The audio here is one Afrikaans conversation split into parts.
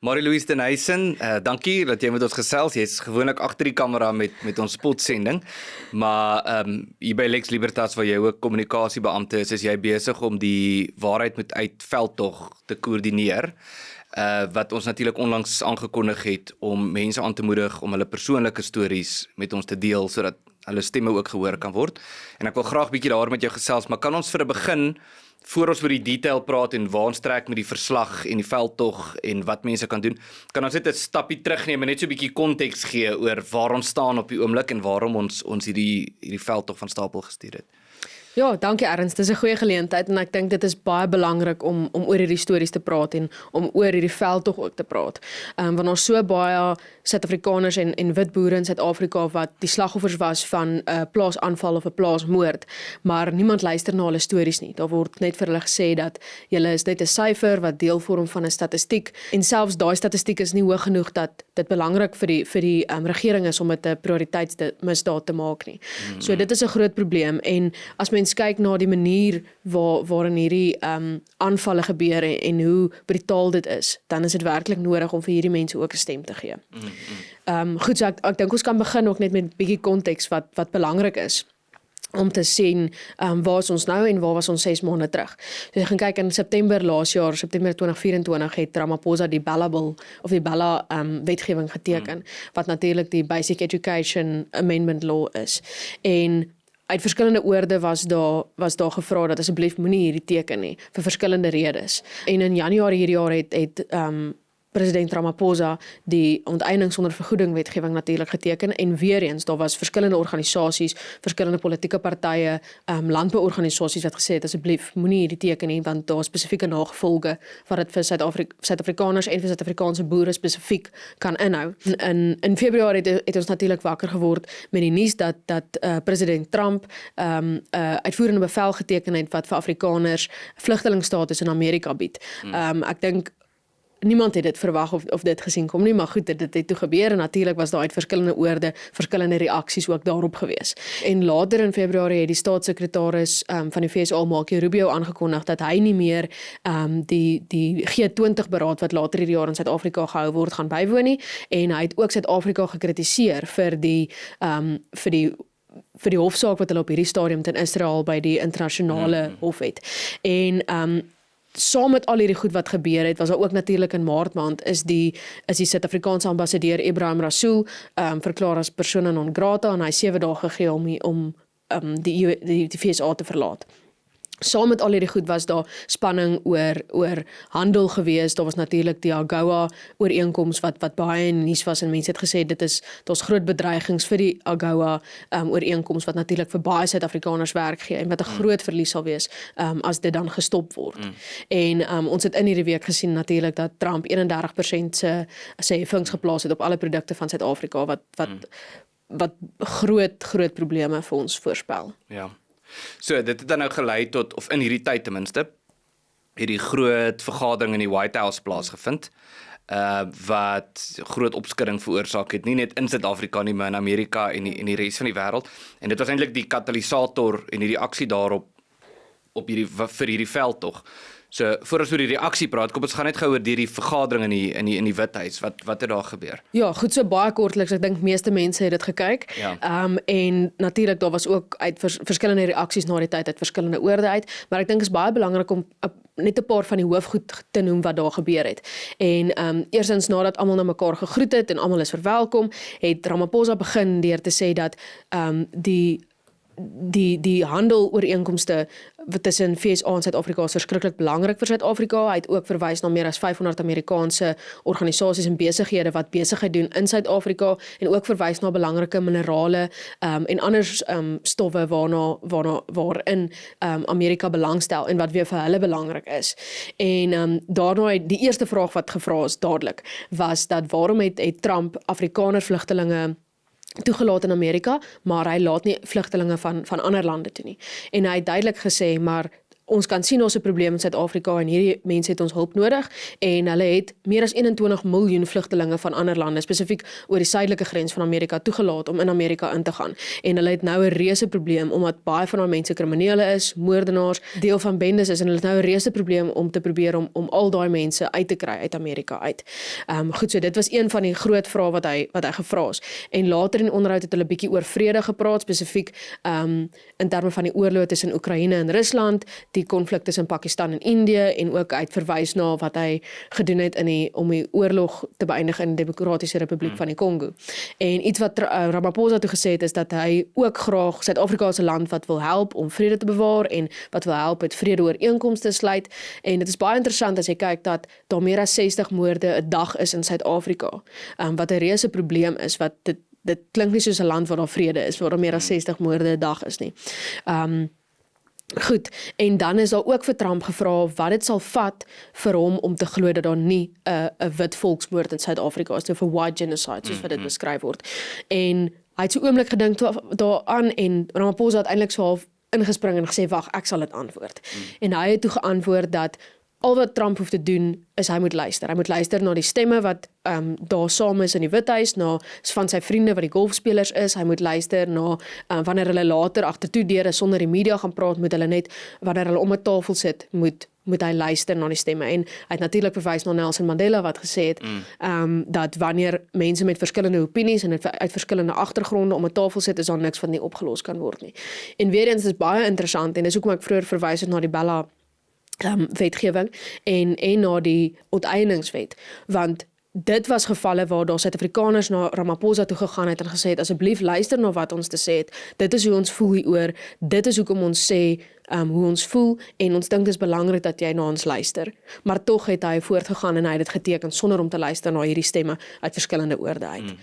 Marie-Louise Den Huysen, dankie dat jy met ons gesels. Jy's gewoonlik agter die kamera met ons spotsending, maar hier by Lex Libertas waar jy ook kommunikasiebeampte is jy besig om die waarheid met uit veldtog te koördineer. Wat ons natuurlik onlangs aangekondig het om mense aan te moedig om hulle persoonlike stories met ons te deel sodat hulle stemme ook gehoor kan word. En ek wil graag bietjie daar met jou gesels, maar kan ons vir 'n begin voor ons oor die detail praat en waar ons trek met die verslag en die veldtog en wat mense kan doen, kan ons net 'n stappie terugneem en net so 'n bietjie konteks gee oor waar ons staan op die oomblik en waarom ons hierdie veldtog van stapel gestuur het. Ja, dankie Ernst, dis 'n goeie geleentheid en ek dink dit is baie belangrik om oor hierdie stories te praat en om oor hierdie veldtog ook te praat. Want ons so baie Suid-Afrikaners en wit boere in Suid-Afrika wat die slagoffers was van 'n plaasaanval of 'n plaasmoord, maar niemand luister na hulle stories nie. Daar word net vir hulle gesê dat julle is net 'n syfer wat deel vorm van 'n statistiek en selfs daai statistiek is nie hoog genoeg dat dit belangrik vir die regering is om dit 'n prioriteitsmisdaad te maak nie. So dit is 'n groot probleem en as mens kyk na die manier waarin hierdie aanvalle gebeur en hoe brutaal dit is, dan is dit werklik nodig om vir hierdie mense ook 'n stem te gee. Goed, so ek dink ons kan begin ook net met 'n bietjie konteks wat belangrik is om te sien waar is ons nou en waar was ons 6 maande terug. So jy gaan kyk in September laas jaar, September 2024 het Ramaphosa die Bella Bill of die Bella wetgewing geteken, wat natuurlik die Basic Education Amendment Law is. En uit verskillende oorde was daar gevra dat asseblief moenie hierdie teken nie, vir verskillende redes. En in Januarie hierdie jaar het president Ramaphosa die onteiening sonder vergoeding wetgewing natuurlik geteken en weer eens, daar was verskillende organisasies, verskillende politieke partye, landbouorganisasies wat gesê het asseblief moenie hierdie teken nie, want daar spesifieke nagevolge wat dit vir Suid-Afrikaners en vir Suid-Afrikaanse boere spesifiek kan inhou. In Februarie het ons natuurlik wakker geword met die nuus dat president Trump uitvoerende bevel geteken het wat vir Afrikaners vlugtelingstatus in Amerika bied. Ek dink niemand het dit verwag of dit gesien kom nie, maar goed, dit het toe gebeur en natuurlik was daar uit verskillende oorde, verskillende reaksies ook daarop gewees. En later in Februarie het die staatssekretaris van die FSA, Marco Rubio, aangekondig dat hy nie meer die G20 beraad wat later hierdie jaar in Suid-Afrika gehou word gaan bywoon nie, en hy het ook Suid-Afrika gekritiseer vir die hofsaak wat hulle op hierdie stadium teen Israel by die internasionale hof het. En saam met al hierdie goed wat gebeur het, was daar ook natuurlik in Maart maand is die Suid-Afrikaanse ambassadeur Ibrahim Rasool verklaar as persona non grata en hy 7 dae gegee om die FSA te verlaat. Saam met al hierdie goed was daar spanning oor handel gewees. Daar was natuurlik die AGOA ooreenkoms wat baie in nuus was en mense het gesê daar's groot bedreigings vir die AGOA ooreenkoms wat natuurlik vir baie Suid-Afrikaners werk gee en wat 'n groot verlies sal wees as dit dan gestop word. En ons het in hierdie week gesien natuurlik dat Trump 31% sy heffings geplaas het op alle produkte van Suid-Afrika wat groot probleme vir ons voorspel. Ja. So dit het dan nou gelei tot, of in hierdie tyd ten minste, hierdie groot vergadering in die White House plaasgevind, wat groot opskudding veroorsaak het, nie net in Suid-Afrika nie, maar in Amerika en die res van die wêreld. En dit was eintlik die katalysator en die reaksie daarop vir hierdie veldtog. So, voor ons oor die reaksie praat, kom ons gaan net gou oor die vergadering in die Withuis. Wat het daar gebeur? Ja, goed, so baie kortliks, ek dink meeste mense het dit gekyk. Ja. En natuurlik, daar was ook uit verskillende reaksies na die tyd, uit verskillende oorde uit, maar ek dink is baie belangrik om net 'n paar van die hoofgoed te noem wat daar gebeur het. En eerstens nadat almal na mekaar gegroet het en almal is verwelkom, het Ramaphosa begin deur te sê dat die handelooreenkomste tussen FSA en Suid-Afrika is verskriklik belangrik vir Suid-Afrika. Hy het ook verwys na meer as 500 Amerikaanse organisasies en besighede wat besigheid doen in Suid-Afrika en ook verwys na belangrike minerale en ander stowwe waarin Amerika belangstel en wat weer vir hulle belangrik is. En daarna die eerste vraag wat gevra is dadelik was dat waarom het Trump Afrikaner vlugtelinge toegelaat in Amerika, maar hy laat nie vlugtelinge van ander lande toe nie. En hy het duidelik gesê, maar ons kan sien ons 'n probleem in Suid-Afrika en hierdie mense het ons hulp nodig en hulle het meer as 21 miljoen vlugtelinge van ander lande, spesifiek oor die suidelike grens van Amerika toegelaat om in Amerika in te gaan. En hulle het nou 'n reuse probleem omdat baie van daai mense kriminele is, moordenaars, deel van bendes is en hulle het nou 'n reuse probleem om te probeer om al daai mense uit te kry uit Amerika uit. Goed, so dit was een van die groot vrae wat hy gevra is. En later in die onderhoud het hulle bietjie oor vrede gepraat, spesifiek in terme van die oorlog tussen Oekraïne en Rusland, die konflik tussen Pakistan en Indië en ook uit verwys na wat hy gedoen het om die oorlog te beëindig in die Demokratiese Republiek van die Kongo. En iets wat Ramaphosa toe gesê het is dat hy ook graag Suid-Afrika as 'n land wat wil help om vrede te bewaar en wat wil help met vredeooreenkomste sluit. En dit is baie interessant as jy kyk dat daar meer as 60 moorde 'n dag is in Suid-Afrika. Wat 'n reuse probleem is wat dit klink nie soos 'n land waar daar vrede is, waar daar meer as 60 moorde 'n dag is nie. Goed, en dan is daar ook vir Trump gevra wat dit sal vat vir hom om te glo dat daar nie 'n wit volksmoord in Suid-Afrika is, so vir white genocide, soos wat dit beskryf word. En hy het so oomblik gedink daaraan en Ramaphosa het eintlik so half ingespring en gesê, wag, ek sal dit antwoord. En hy het toe geantwoord dat al wat Trump hoef te doen is hy moet luister. Hy moet luister na die stemme wat daar saam is in die Withuis, na van sy vriende wat die golfspelers is. Hy moet luister na wanneer hulle later agtertoe deure sonder die media gaan praat, moet hulle net wanneer hulle om 'n tafel sit, moet hy luister na die stemme. En hy het natuurlik verwys na Nelson Mandela wat gesê het dat wanneer mense met verskillende opinies en uit verskillende agtergronde om 'n tafel sit, is daar niks wat nie opgelos kan word nie. En weer eens is baie interessant en dis hoekom ek vroeër verwys het na die Bella wetgewing en na die onteieningswet, want dit was gevalle waar daar Suid-Afrikaners na Ramaphosa toe gegaan het en gesê het, asseblief luister na wat ons te sê het, dit is hoe ons voel hieroor, dit is hoekom ons sê hoe ons voel en ons dink dit is belangrik dat jy na ons luister. Maar tog het hy voortgegaan en hy het dit geteken sonder om te luister na hierdie stemme uit verskillende oorde uit.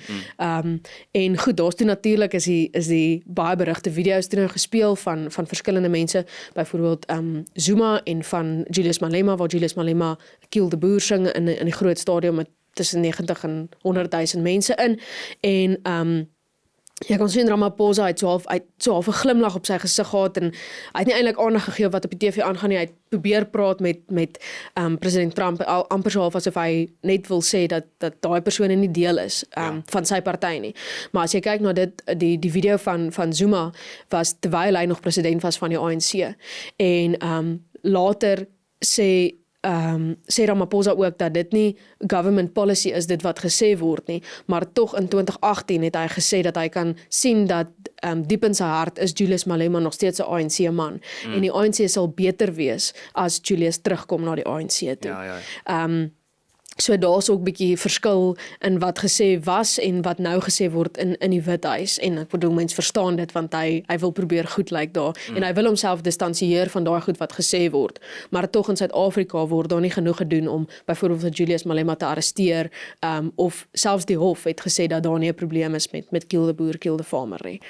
En goed, daar's toe natuurlik is die baie berigte video's toe nou gespeel van verskillende mense, byvoorbeeld Zuma en van Julius Malema, waar Julius Malema Kill the Boer sing in die groot stadion met tussen 90 en 100,000 mense in en jy kan sien Ramaphosa het so half 'n glimlag op sy gesig gehad en hy het nie eintlik aandag gegee wat op die TV aangaan nie. Hy het probeer praat met president Trump amper so half asof hy net wil sê dat daai persone nie deel is van sy party nie. Maar as jy kyk na die video van Zuma was terwyl hy nog president was van die ANC en later sê Ramaphosa ook dat dit nie government policy is dit wat gesê word nie, maar tog in 2018 het hy gesê dat hy kan sien dat diep in sy hart is Julius Malema nog steeds 'n ANC man en die ANC sal beter wees as Julius terugkom na die ANC toe. So daar's ook 'n bietjie verskil in wat gesê was en wat nou gesê word in die Withuis en ek bedoel mense verstaan dit want hy wil probeer goed lyk daar en hy wil homself distansieer van daai goed wat gesê word, maar tog in Suid-Afrika word daar nie genoeg gedoen om byvoorbeeld Julius Malema te arresteer of selfs die hof het gesê dat daar nie 'n probleem is met kill the boer, kill the farmer nie.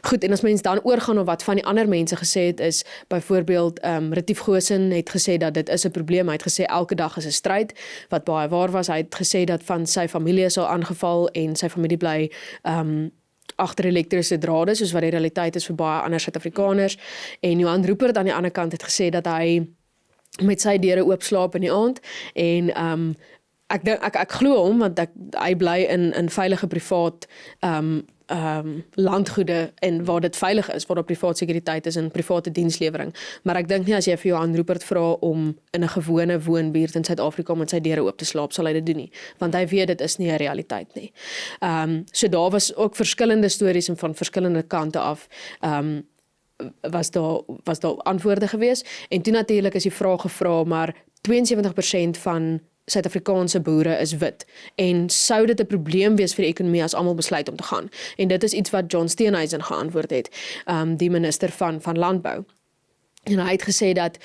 Goed, en as mense dan oorgaan na wat van die ander mense gesê het is byvoorbeeld Retief Goosen het gesê dat dit is 'n probleem, hy het gesê elke dag is 'n stryd, wat baie waar was. Hy het gesê dat van sy familie is al aangeval en sy familie bly agter elektriese drade, soos wat die realiteit is vir baie ander Suid-Afrikaners. En Johan Rupert aan die ander kant het gesê dat hy met sy deure oop slaap in die aand en ek glo hom want hy bly in veilige privaat landgoede en waar dit veilig is, waar daar privaat sekuriteit is en private dienslewering. Maar ek dink nie as jy vir Johan Rupert vra om in 'n gewone woonbuurt in Suid-Afrika met sy deure oop te slaap, sal hy dit doen nie, want hy weet dit is nie 'n realiteit nie. So daar was ook verskillende stories en van verskillende kante af was daar antwoorde gewees en toe natuurlik is die vraag gevra, maar 72% van Suid-Afrikaanse boere is wit en sou dit 'n probleem wees vir die ekonomie as almal besluit om te gaan. En dit is iets wat John Steenhuisen geantwoord het, die minister van landbou. En hy het gesê dat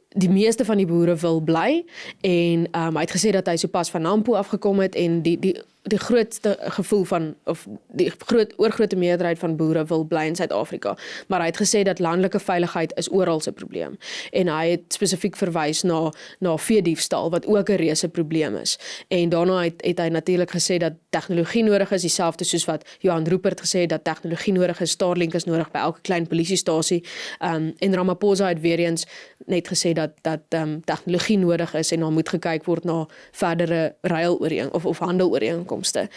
die meeste van die boere wil bly en hy het gesê dat hy sopas van Nampo afgekom het en die die grootste gevoel van of die oorgrootste meerderheid van boere wil bly in Suid-Afrika, maar hy het gesê dat landelike veiligheid is oral 'n probleem en hy het spesifiek verwys na veediefstal wat ook 'n reuse probleem is. En daarna het hy natuurlik gesê dat tegnologie nodig is, dieselfde soos wat Johan Rupert gesê het dat tegnologie nodig is, Starlink is nodig by elke klein polisiestasie. En Ramaphosa het weer eens net gesê dat tegnologie nodig is en daar moet gekyk word na verdere of handelooreenkomste.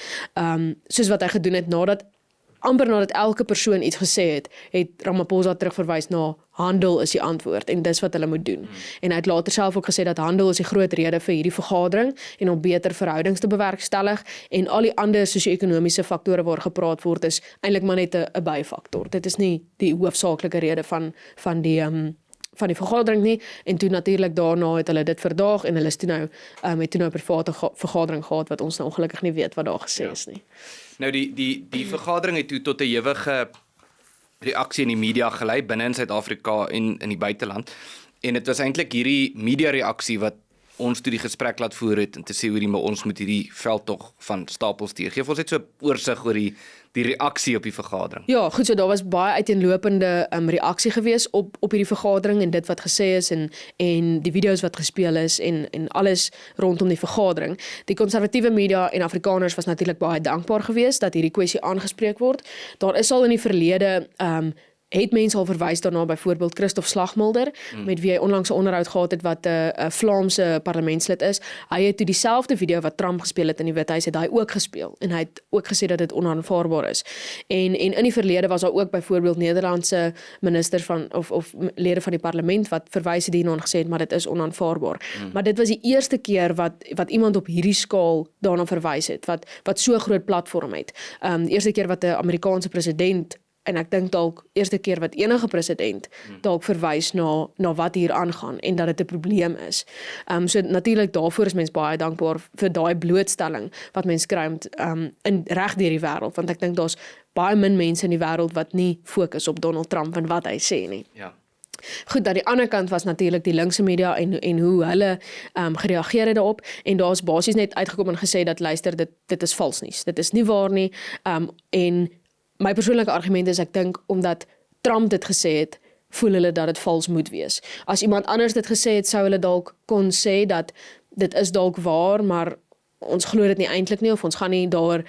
Soos wat hy gedoen het amper nadat elke persoon iets gesê het Ramaphosa terugverwys na handel is die antwoord en dis wat hulle moet doen. En hy het later self ook gesê dat handel is die groot rede vir hierdie vergadering en om beter verhoudings te bewerkstellig en al die ander sosio-ekonomiese faktore waar gepraat word is eintlik maar net 'n byfaktor. Dit is nie die hoofsaaklike rede van die vergadering nie, en toe natuurlik daarna het hulle dit verdaag en hulle het toe nou 'n private vergadering gehad wat ons nou ongelukkig nie weet wat daar gesê is nie. Nou die vergadering het toe tot 'n ewige reaksie in die media gelei binne in Suid-Afrika en in die buiteland. En dit was eintlik hierdie media reaksie wat ons toe die gesprek laat voer het en te sê maar ons moet hierdie veldtog van stapel stuur. Geef ons net so 'n oorsig oor die reaksie op die vergadering. Ja, goed, so daar was baie uiteenlopende reaksie gewees op hierdie vergadering en dit wat gesê is en die video's wat gespeel is en alles rondom die vergadering. Die konservatiewe media en Afrikaners was natuurlik baie dankbaar geweest dat hierdie kwessie aangespreek word. Daar is al in die verlede het mense al verwys daarna, byvoorbeeld Christoph Slagmilder, met wie hy onlangs 'n onderhoud gehad het wat 'n Vlaamse parlementslid is. Hy het toe dieselfde video wat Trump gespeel het in die Withuis, het hy ook gespeel en hy het ook gesê dat dit onaanvaarbaar is. En in die verlede was daar ook byvoorbeeld Nederlandse ministers of lede van die parlement wat verwys het hierna en gesê het maar dit is onaanvaarbaar. Maar dit was die eerste keer wat iemand op hierdie skaal daarna verwys het wat so groot platform het. Die eerste keer wat 'n Amerikaanse president en ek dink dalk eerste keer wat enige president dalk verwys na wat hier aangaan en dat dit 'n probleem is. So natuurlik daarvoor is mens baie dankbaar vir daai blootstelling wat mens kry in reg deur die wêreld, want ek dink daar's baie min mense in die wêreld wat nie fokus op Donald Trump en wat hy sê nie. Ja. Goed, aan die ander kant was natuurlik die linkse media en hoe hulle gereageer het daarop en daar's basies net uitgekom en gesê dat luister, dit is vals nuus. Dit is nie waar nie. En my persoonlike argument is ek dink omdat Trump dit gesê het, voel hulle dat dit vals moet wees. As iemand anders dit gesê het, sou hulle dalk kon sê dat dit is dalk waar, maar ons glo dit nie eintlik nie of ons gaan nie daar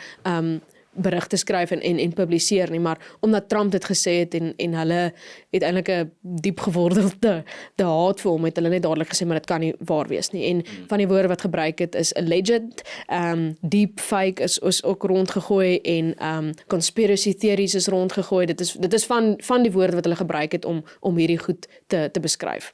berigte skryf en publiseer nie, maar omdat Trump dit gesê het en hulle het eintlik 'n diep gewordelde haat vir hom, het hulle net dadelik gesê maar dit kan nie waar wees nie. En van die woorde wat gebruik het is alleged, deep fake is ook rondgegooi en conspiracy theories is rondgegooi. Dit is van die woorde wat hulle gebruik het om hierdie goed te beskryf.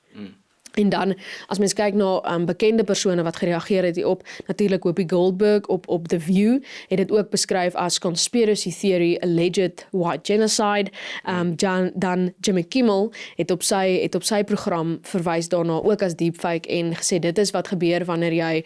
En dan, as mens kyk na bekende persone wat gereageer het hierop, natuurlik Whoopi Goldberg op The View, het dit ook beskryf as conspiracy theory, alleged white genocide. Dan Jimmy Kimmel het op sy program verwys daarna ook as deepfake en gesê dit is wat gebeur wanneer jy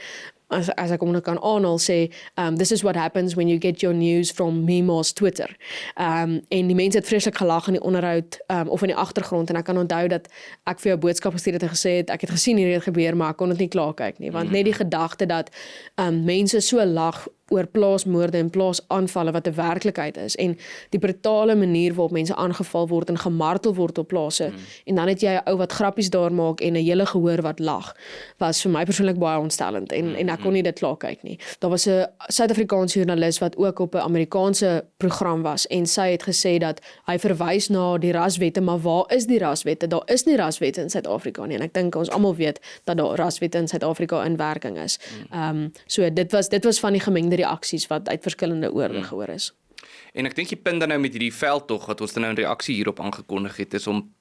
as ek hom nou kan aanhaal sê, this is what happens when you get your news from Memo's Twitter. En die mense het vreeslik gelag in die onderhoud of in die agtergrond en ek kan onthou dat ek vir jou boodskap gestuur het en gesê het, ek het gesien hierdie het gebeur, maar ek kon dit nie klaar kyk nie, want net die gedagte dat mense so lag oor plaasmoorde en plaasaanvalle wat 'n werklikheid is en die brutale manier waarop mense aangeval word en gemartel word op plase en dan het jy 'n ou wat grappies daar maak en 'n hele gehoor wat lag, was vir my persoonlik baie ontstellend en ek kon nie dit klaar kyk nie. Daar was 'n Suid-Afrikaanse joernalis wat ook op 'n Amerikaanse program was en sy het gesê dat hy verwys na die raswette, maar waar is die raswette? Daar is nie raswette in Suid-Afrika nie en ek dink ons almal weet dat daar raswette in Suid-Afrika in werking is. So dit was van die gemengde reaksies wat uit verskillende oorde gehoor is. En ek dink die punt dan nou met hierdie veldtog wat ons dan nou 'n reaksie hierop aangekondig het, is om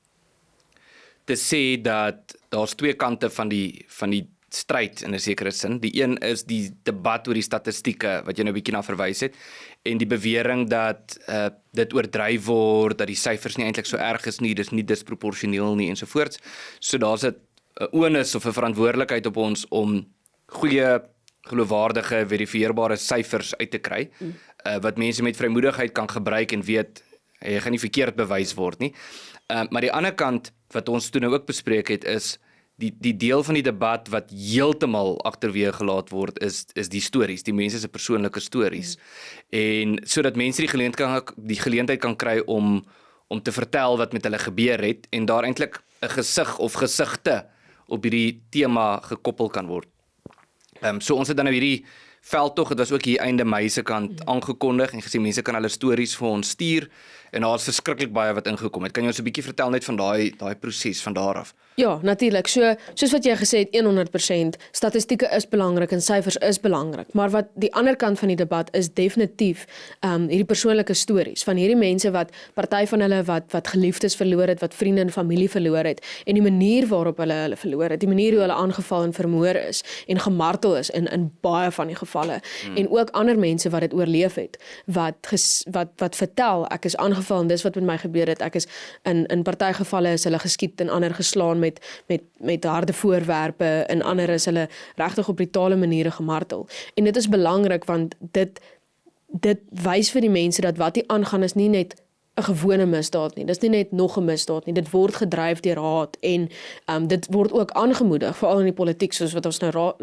te sê dat daar's twee kante van die stryd in 'n sekere sin. Die een is die debat oor die statistieke wat jy nou 'n bietjie na verwys het en die bewering dat dit oordryf word, dat die syfers nie eintlik so erg is nie, dis nie disproporsioneel nie ensovoorts. So daar's 'n onus of 'n verantwoordelikheid op ons om goeie geloofwaardige, verifieerbare syfers uit te kry, wat mense met vrymoedigheid kan gebruik en weet, jy gaan nie verkeerd bewys word nie. Maar die ander kant, wat ons toe nou ook bespreek het, is die deel van die debat wat heeltemal agterweë gelaat word is die stories, die mense se persoonlike stories. En sodat mense die geleentheid kan kry om te vertel wat met hulle gebeur het en daar eintlik 'n gesig of gesigte op hierdie tema gekoppel kan word. So ons het dan nou hierdie veldtog, dit was ook hier einde Mei se kant aangekondig en gesê mense kan hulle stories vir ons stuur en daar is verskriklik baie wat ingekom het. Kan jy ons 'n bietjie vertel net van daai proses van daar af? Ja, natuurlik. So soos wat jy gesê het, 100%, statistieke is belangrik en syfers is belangrik, maar wat die ander kant van die debat is definitief hierdie persoonlike stories van hierdie mense wat party van hulle wat geliefdes verloor het, wat vriende en familie verloor het en die manier waarop hulle verloor het, die manier hoe hulle aangeval en vermoor is en gemartel is in baie van die gevalle en ook ander mense wat dit oorleef het wat vertel ek is aangeval en dis wat met my gebeur het, ek is in party gevalle is hulle geskiet en ander geslaan met harde voorwerpe en ander is hulle regtig op brutale maniere gemartel. En dit is belangrik want dit wys vir die mense dat wat hier aangaan is nie net 'n gewone misdaad nie. Dis nie net nog 'n misdaad nie. Dit word gedryf deur haat en dit word ook aangemoedig, veral in die politiek soos wat ons nou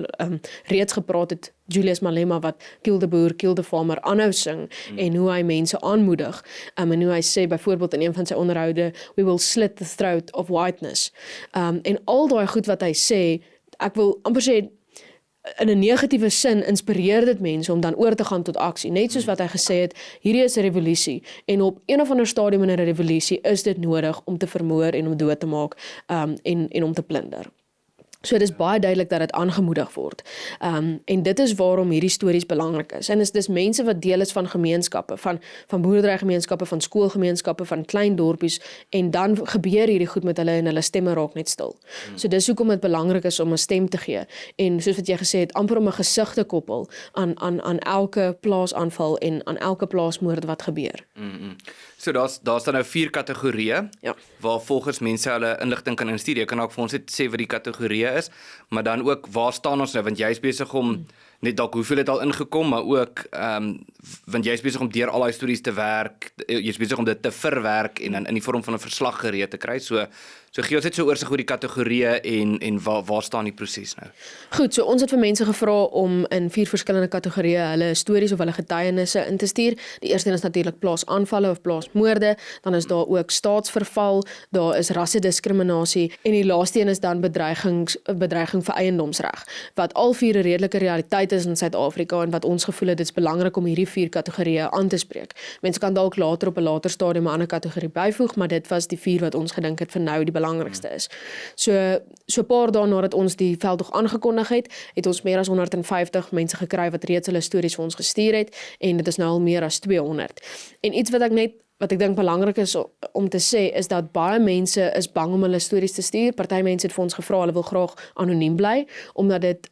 reeds gepraat het. Julius Malema wat Kill the Boer, Kill the Farmer aanhou sing en hoe hy mense aanmoedig en hoe hy sê byvoorbeeld in een van sy onderhoude, we will slit the throat of whiteness. En al daai goed wat hy sê, ek wil amper sê in 'n negatiewe sin inspireer dit mense om dan oor te gaan tot aksie. Net soos wat hy gesê het, hierdie is 'n revolusie en op een of ander stadium in 'n revolusie is dit nodig om te vermoor en om dood te maak en om te plunder. So dit is baie duidelik dat dit aangemoedig word. En dit is waarom hierdie stories belangrik is. En dis mense wat deel is van gemeenskappe, van boerderygemeenskappe, van skoolgemeenskappe, van klein dorpies en dan gebeur hierdie goed met hulle en hulle stemme raak net stil. So dis hoekom dit belangrik is om 'n stem te gee. En soos wat jy gesê het, amper om 'n gesig te koppel aan elke plaasaanval en aan elke plaasmoord wat gebeur. So daar's dan nou 4 kategorieë Ja. waar volgens mense hulle inligting kan instuur. Jy kan ook vir ons net sê wat die kategorieë is, maar dan ook waar staan ons nou want jy's besig om net dalk hoeveel het al ingekom, maar ook want jy's besig om deur al daai stories te werk, jy's besig om dit te verwerk en dan in die vorm van 'n verslag gereed te kry. So gee ons net so oorsig oor die kategorieë en waar staan die proses nou? Goed, so ons het vir mense gevra om in 4 verskillende kategorieë hulle stories of hulle getuienisse in te stuur. Die eerste een is natuurlik plaasaanvalle of plaasmoorde, dan is daar ook staatsverval, daar is rassediskriminasie en die laaste een is dan bedreiging vir eiendomsreg, wat al 4 'n redelike realiteit is in Suid-Afrika en wat ons gevoel het dit is belangrik om hierdie 4 kategorieë aan te spreek. Mense kan dalk later op 'n later stadium 'n ander kategorie byvoeg, maar dit was die 4 wat ons gedink het vir nou die belangrikste is. So 'n paar dae nadat ons die veldtog aangekondig het ons meer as 150 mense gekry wat reeds hulle stories vir ons gestuur het en dit is nou al meer as 200. En iets wat ek dink belangrik is om te sê, is dat baie mense is bang om hulle stories te stuur. Party mense het vir ons gevra, hulle wil graag anoniem bly, omdat dit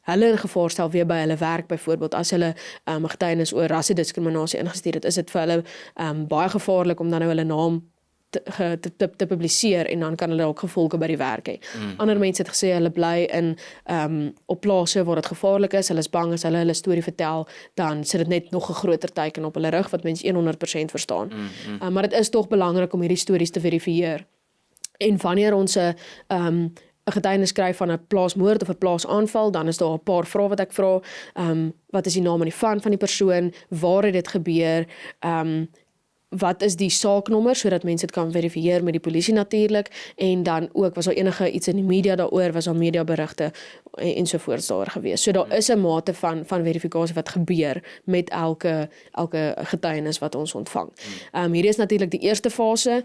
hulle in gevaar stel weer by hulle werk, byvoorbeeld as hulle getuienis oor rassediskriminasie ingestuur het, is dit vir hulle baie gevaarlik om dan nou hulle naam te publiseer en dan kan hulle ook gevolge by die werk hê. Ander mense het gesê hulle bly in op plase waar dit gevaarlik is, hulle is bang as hulle storie vertel, dan sit dit net nog 'n groter teken op hulle rug wat mense 100% verstaan. Maar dit is tog belangrik om hierdie stories te verifieer. En wanneer ons 'n getuienis skryf van 'n plaasmoord of 'n plaasaanval, dan is daar 'n paar vrae wat ek vra. Wat is die naam en die van die persoon? Waar het dit gebeur? Wat is die saaknommer sodat mense dit kan verifieer met die polisie natuurlik en dan ook was daar enige iets in die media daaroor, was daar mediaberigte ensovoorts daar gewees. So daar is 'n mate van verifikasie wat gebeur met elke getuienis wat ons ontvang. Hierdie is natuurlik die eerste fase.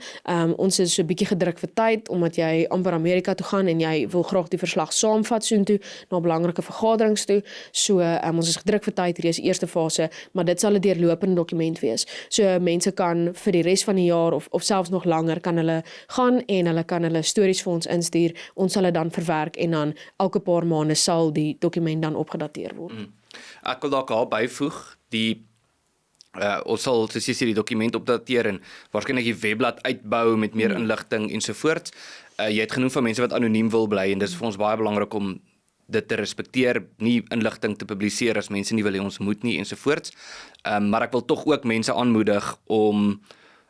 Ons is so 'n bietjie gedruk vir tyd omdat jy amper Amerika toe gaan en jy wil graag die verslag saamvat soontoe na belangrike vergaderings toe. So ons is gedruk vir tyd, hierdie is die eerste fase, maar dit sal 'n deurlopende dokument wees. So mense kan vir die res van die jaar of selfs nog langer kan hulle gaan en hulle kan hulle stories vir ons instuur. Ons sal dit dan verwerk en dan elke paar maande sal die dokument dan opgedateer word. Ek wil dalk daar byvoeg, ons sal soos jy sê die dokument opdateer en waarskynlik die webblad uitbou met meer inligting ensovoorts. Jy het genoem van mense wat anoniem wil bly en dis vir ons baie belangrik om dit te respekteer, nie inligting te publiseer as mense nie wil hê ons moet nie ensovoorts. Maar ek wil tog ook mense aanmoedig om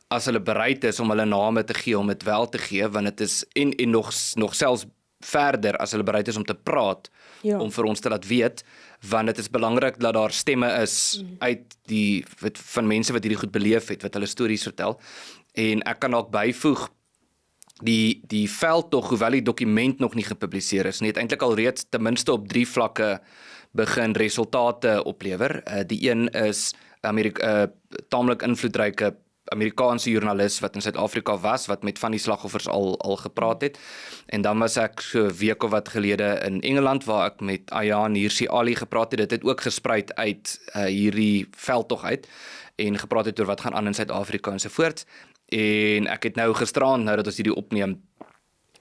as hulle bereid is om hulle name te gee, om dit wel te gee, want dit is en nog selfs verder as hulle bereid is om te praat, Ja. om vir ons te laat weet, want dit is belangrik dat daar stemme is uit van mense wat hierdie goed beleef het, wat hulle stories vertel. En ek kan dalk byvoeg, die veldtog, hoewel die dokument nog nie gepubliseer is nie, het eintlik al reeds ten minste op 3 vlakke begin resultate oplewer. Die een is taamlik invloedryke Amerikaanse joernalis wat in Suid-Afrika was, wat met van die slagoffers al gepraat het. En dan was ek so 'n week of wat gelede in Engeland waar ek met Ayaan Hirsi Ali gepraat het. Dit het ook gesprei uit hierdie veldtog uit en gepraat het oor wat gaan aan in Suid-Afrika en so voort. En ek het nou gisteraan, nou dat ons hierdie opneem,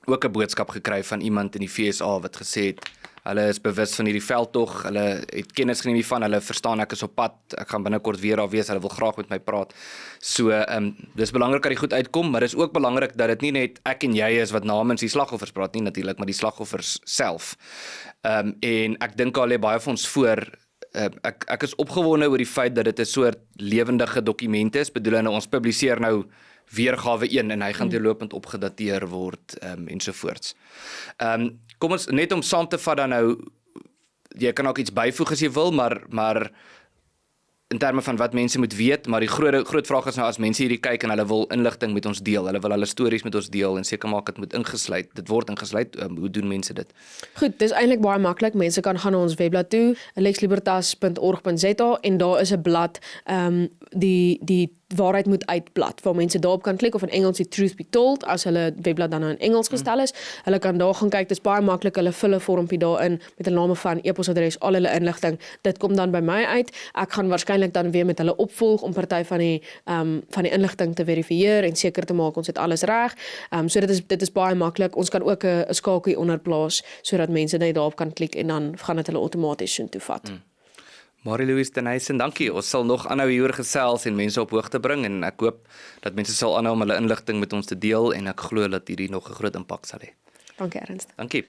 ook 'n boodskap gekry van iemand in die FSA wat gesê het, hulle is bewus van hierdie veldtog, hulle het kennis geneem hiervan, hulle verstaan ek is op pad, ek gaan binnekort weer daar wees, hulle wil graag met my praat. So, dis belangrik dat die goed uitkom, maar dis ook belangrik dat dit nie net ek en jy is wat namens die slagoffers praat nie natuurlik, maar die slagoffers self. En ek dink al lê baie vir ons voor. Ek is opgewonde oor die feit dat dit 'n soort lewendige dokument is, bedoelende ons publiseer nou weergawe 1 en hy gaan deurlopend opgedateer word ensovoorts. Kom ons net om saam te vat dan nou, jy kan ook iets byvoeg as jy wil, maar in terme van wat mense moet weet, maar die groot vraag is nou as mense hierdie kyk en hulle wil inligting met ons deel, hulle wil hulle stories met ons deel en seker maak dit word ingesluit, hoe doen mense dit? Goed, dis eintlik baie maklik. Mense kan gaan na ons webblad toe, alexlibertas.org.za en daar is 'n blad, die waarheid moet uitblad, waar mense daarop kan klik, of in Engels die Truth Be Told, as hulle webblad dan nou in Engels gestel is. Hulle kan daar gaan kyk, dit is baie maklik, hulle vul 'n vormpie daarin met 'n name van, e-posadres, al hulle inligting. Dit kom dan by my uit. Ek gaan waarskynlik dan weer met hulle opvolg om party van die inligting te verifieer en seker te maak ons het alles reg. So dit is baie maklik. Ons kan ook 'n skakel onder plaas sodat mense net daarop kan klik en dan gaan dit hulle outomaties soontoe vat. Marie-Louise Denison, dankie. Ons sal nog aanhou hieroor gesels en mense op hoogte bring en ek hoop dat mense sal aanhou om hulle inligting met ons te deel en ek glo dat hierdie nog 'n groot impak sal hê. Dankie Ernst. Dankie.